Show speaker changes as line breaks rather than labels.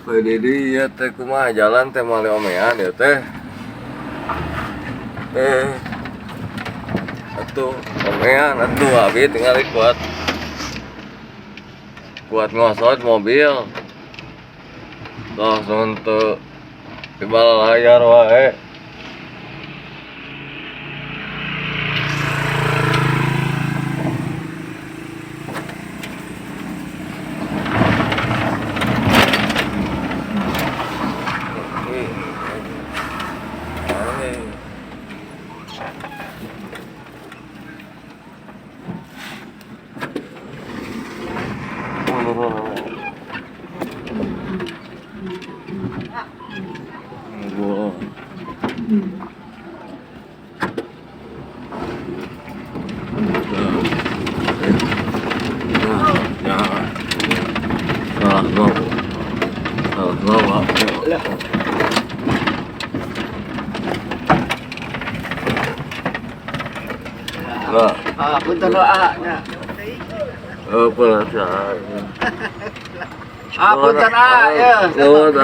Pwede dia teh kumaha jalan teh mali omean ya teh. Atuh omean atuh abi tinggal kuat ngosot mobil. Langsung teu di bala layar wae.
Punta doanya.
Perasaan.
Punta ya.
Nuhun,